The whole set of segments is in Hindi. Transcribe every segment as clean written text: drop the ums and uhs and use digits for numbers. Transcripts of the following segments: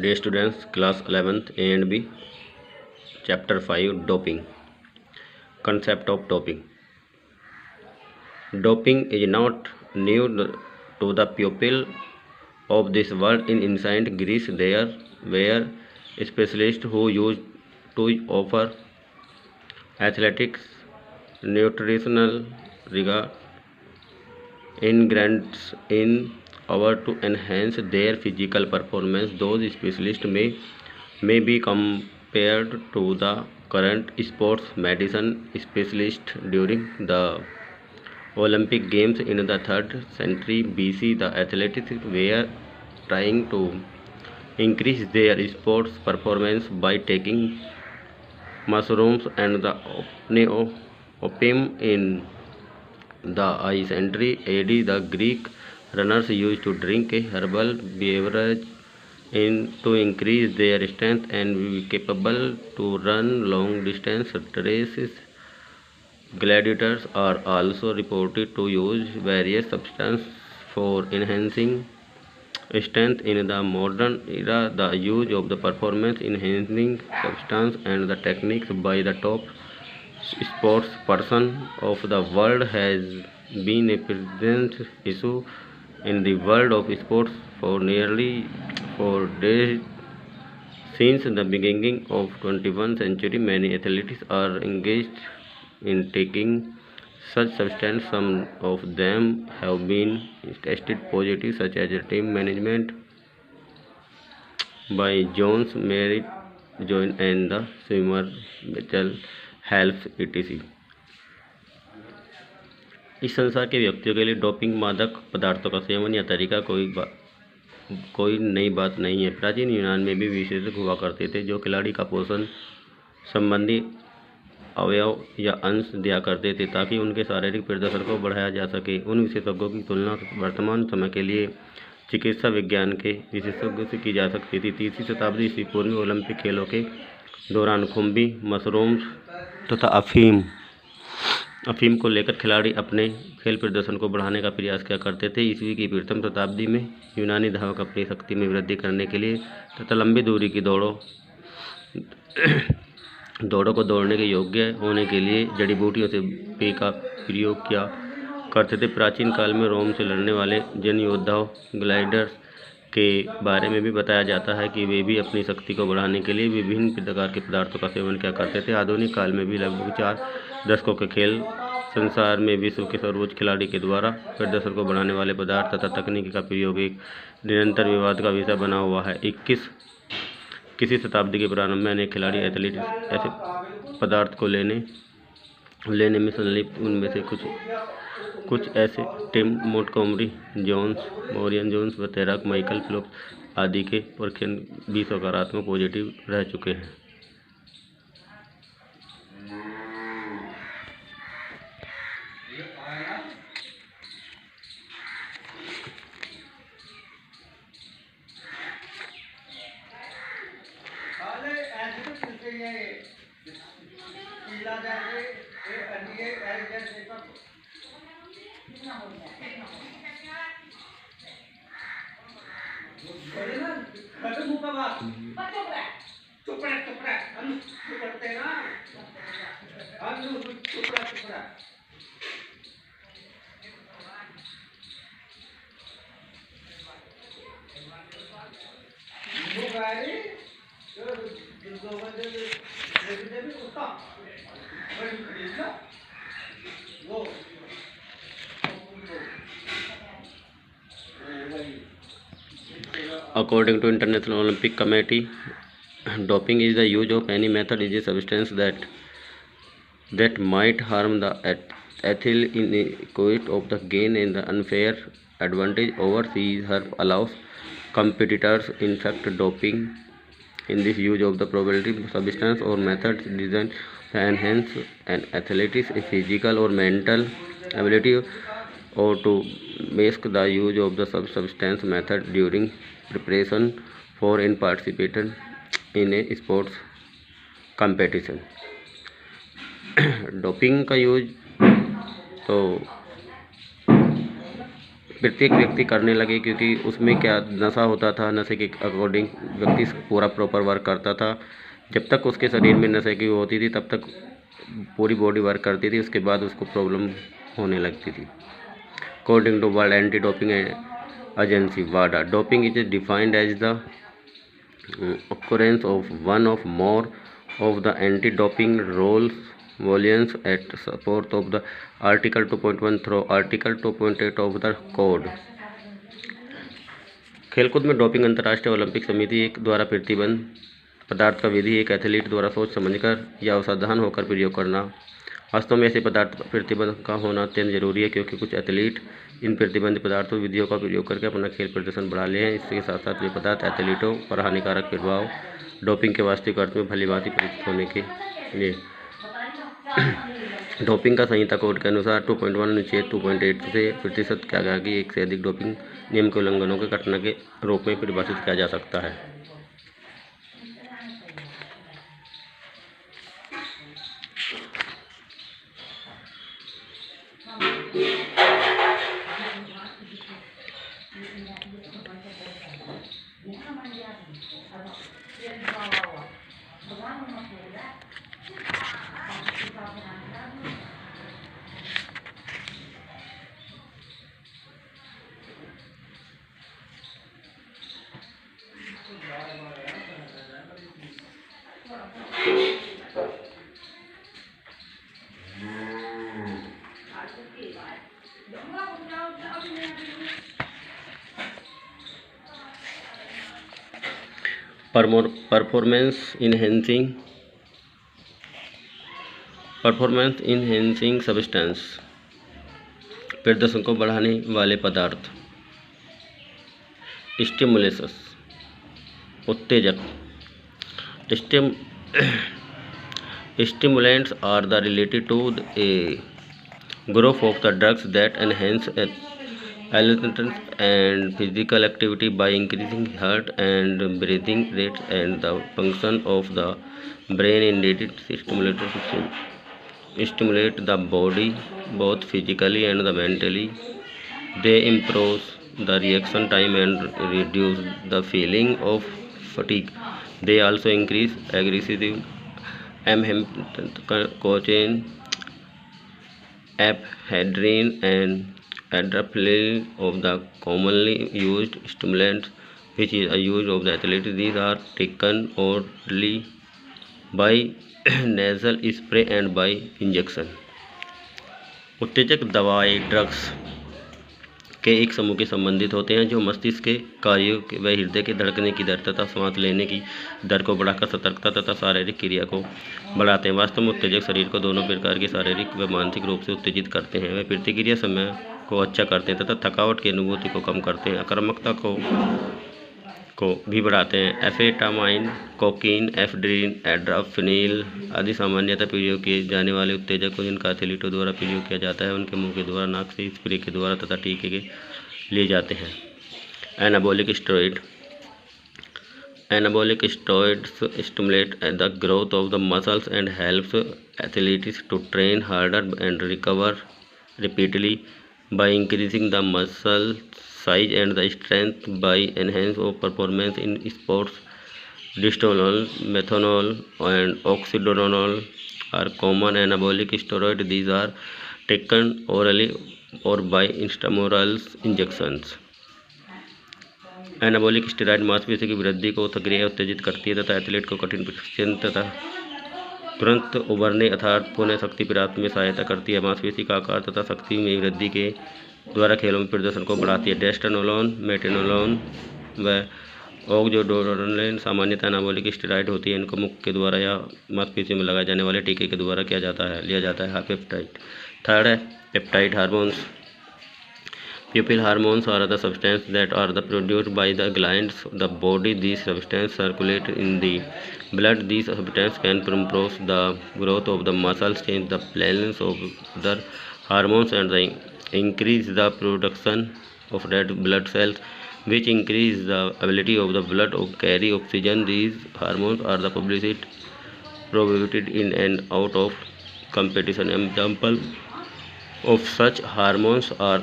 Dear students, class 11th A and B, chapter 5, doping. Concept of doping. Doping is not new to the people of this world. In ancient Greece, there were specialists who used to offer athletics, nutritional regard, ingredients in order to enhance their physical performance. Those specialists may be compared to the current sports medicine specialist during the Olympic Games in the 3rd century BC. The athletes were trying to increase their sports performance by taking mushrooms and the opium in the I century AD. The Greek runners used to drink a herbal beverage to increase their strength and be capable to run long distance races. Gladiators are also reported to use various substances for enhancing strength. In the modern era, the use of the performance enhancing substance and the techniques by the top sports person of the world has been a present issue in the world of sports for nearly 4 decades. Since the beginning of 21st century, many athletes are engaged in taking such substances. Some of them have been tested positive, such as team management by Jones, Merritt, Join and the swimmer Mitchell Helps etc. इस संसार के व्यक्तियों के लिए डोपिंग मादक पदार्थों का सेवन या तरीका कोई नई बात नहीं है। प्राचीन यूनान में भी विशेषज्ञ हुआ करते थे जो खिलाड़ी का पोषण संबंधी अवयव या अंश दिया करते थे ताकि उनके शारीरिक प्रदर्शन को बढ़ाया जा सके। उन विशेषज्ञों की तुलना वर्तमान समय के लिए चिकित्सा विज्ञान के विशेषज्ञों से की जा सकती थी। 3वीं शताब्दी ईस्वी पूर्व में ओलंपिक खेलों के दौरान खुम्बी, मशरूम्स तथा अफीम को लेकर खिलाड़ी अपने खेल प्रदर्शन को बढ़ाने का प्रयास किया करते थे। ईस्वी की प्रथम शताब्दी में यूनानी धावक अपनी शक्ति में वृद्धि करने के लिए तथा लंबी दूरी की दौड़ों को दौड़ने के योग्य होने के लिए जड़ी बूटियों से पेय का प्रयोग किया करते थे। प्राचीन काल में रोम से लड़ने वाले जन योद्धाओं ग्लाइडर्स के बारे में भी बताया जाता है कि वे भी अपनी शक्ति को बढ़ाने के लिए विभिन्न प्रकार के पदार्थों का सेवन किया करते थे। आधुनिक काल में भी लगभग 4 दशकों के खेल संसार में विश्व के सर्वोच्च खिलाड़ी के द्वारा प्रदर्शन को बढ़ाने वाले पदार्थ तथा तकनीक का प्रयोग एक निरंतर विवाद का विषय बना हुआ है। किसी शताब्दी के प्रारंभ में अनेक खिलाड़ी एथलीट ऐसे पदार्थ को लेने में संलिप्त। उनमें से कुछ ऐसे Tim Montgomery Jones, Marion Jones व तैराक माइकल फेल्प्स आदि के परीक्षण भी सकारात्मक पॉजिटिव रह चुके हैं। According to International Olympic Committee, doping is the use of any method is a substance that might harm the athlete in the course of the gain and the unfair advantage over these herb allows competitors in fact doping in this use of the probability substance or methods designed to enhance an athlete's physical or mental ability or to mask the use of the substance method during preparation for in participation in a sports competition। Doping का यूज तो प्रत्येक व्यक्ति करने लगे, क्योंकि उसमें क्या नशा होता था, नशे के अकॉर्डिंग व्यक्ति पूरा प्रॉपर वर्क करता था। जब तक उसके शरीर में नशे की होती थी तब तक पूरी बॉडी वर्क करती थी, उसके बाद उसको प्रॉब्लम होने लगती थी। According to World Anti Doping Agency वाडा, doping is defined as the occurrence of one or more of the anti-doping rules violations at support of the Article 2.1 through Article 2.8 of the Code। खेलकूद में डोपिंग अंतर्राष्ट्रीय ओलंपिक समिति एक द्वारा प्रतिबंध पदार्थ का विधि एक एथलीट द्वारा सोच समझकर या असावधान होकर प्रयोग करना। वास्तव में ऐसे पदार्थ प्रतिबंध का होना अत्यंत जरूरी है, क्योंकि कुछ एथलीट इन प्रतिबंध पदार्थों विधियों का प्रयोग करके अपना खेल प्रदर्शन बढ़ा ले हैं। इसके साथ साथ वे पदार्थ एथलीटों पर हानिकारक प्रभाव डोपिंग के वास्तविक अर्थ में भलीभांति परिचित होने के लिए। डोपिंग का संहिता कोड के अनुसार 2.1 अनुच्छेद 2.8 से प्रतिशत क्या गया कि एक से अधिक डोपिंग नियम के उल्लंघनों के घटना के रूप में परिभाषित किया जा सकता है। परफॉर्मेंस इनहेंसिंग सब्सटेंस, प्रदर्शन को बढ़ाने वाले पदार्थ। स्टिमुलेशंस, उत्तेजक। Stimulants are the related to a group of the drugs that enhance alertness and physical activity by increasing heart and breathing rates and the function of the brain. Indeed, stimulate the body both physically and mentally. They improve the reaction time and reduce the feeling of fatigue. They also increase aggressive cocaine, ephedrine and adrenaline of the commonly used stimulants, which is a use of the athletes. These are taken orally by nasal spray and by injection। उत्तेजक दवाएं ड्रग्स के एक समूह के संबंधित होते हैं जो मस्तिष्क के कार्यों व हृदय के धड़कने की दर तथा सांस लेने की दर को बढ़ाकर सतर्कता तथा शारीरिक क्रिया को बढ़ाते हैं। वास्तव में उत्तेजक शरीर को दोनों प्रकार के शारीरिक व मानसिक रूप से उत्तेजित करते हैं। वे प्रतिक्रिया समय को अच्छा करते हैं तथा थकावट की अनुभूति को कम करते हैं, आक्रामकता को भी बढ़ाते हैं। एम्फेटामाइन, कोकीन, एफेड्रिन, एड्राफेनिल आदि सामान्यतः प्रयोग किए जाने वाले उत्तेजक को जिनका एथलीटों द्वारा प्रयोग किया जाता है उनके मुंह के द्वारा, नाक से स्प्रे के द्वारा तथा टीके के लिए जाते हैं। Anabolic steroids stimulate the growth of the muscles and helps athletes to train harder and recover repeatedly by increasing the muscle size and the strength by enhance of performance in sports। Distanol, methanol and oxydoronol are common anabolic steroids. These are taken orally or by intramural injections। Anabolic steroid मांसपेशी की वृद्धि को सक्रिय उत्तेजित करती है तथा एथलीट को कठिन प्रशिक्षण तथा तुरंत उभरने अर्थात पुनः शक्ति प्राप्ति में सहायता करती है। मांसपेशी का आकार तथा शक्ति में वृद्धि के द्वारा खेलों में प्रदर्शन को बढ़ाती है। टेस्टोस्टेरोन, मेटेनोलोन व ऑक्सीडोरोन सामान्यतः एनाबॉलिक स्टेरॉइड होती है। इनको मुख के द्वारा या मांसपेशी में लगाए जाने वाले टीके के द्वारा लिया जाता है। पेप्टाइड। थर्ड है peptide hormones. Pupil hormones are the substances that are produced by the glands of the body. These substances circulate in the blood. These substances can improve the growth of the muscles, change the balance of the hormones, and increase the production of red blood cells, which increase the ability of the blood to carry oxygen. These hormones are the prohibited in and out of competition. Example Of such hormones are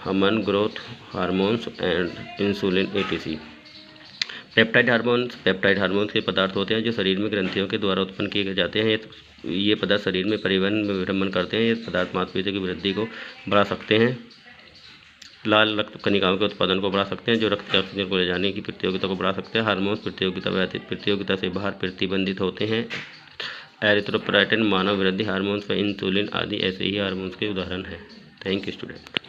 hormone, growth hormones and insulin etc. Peptide hormones के पदार्थ होते हैं जो शरीर में ग्रंथियों के द्वारा उत्पन्न किए जाते हैं। ये पदार्थ शरीर में परिवहन में विरंभन करते हैं। ये पदार्थ मांसपेशियों की वृद्धि को बढ़ा सकते हैं, लाल रक्त कणिकाओं के उत्पादन को बढ़ा सकते हैं, जो रक्त के ऑक्सीजन को ले जाने की प्रतियोगिता को बढ़ा सकते हैं। हार्मोन्स प्रतियोगिता से बाहर प्रतिबंधित होते हैं। एरिथ्रोपोएटिन, मानव वृद्धि हार्मोन्स व इंसुलिन आदि ऐसे ही हार्मोन्स के उदाहरण हैं। Thank you student.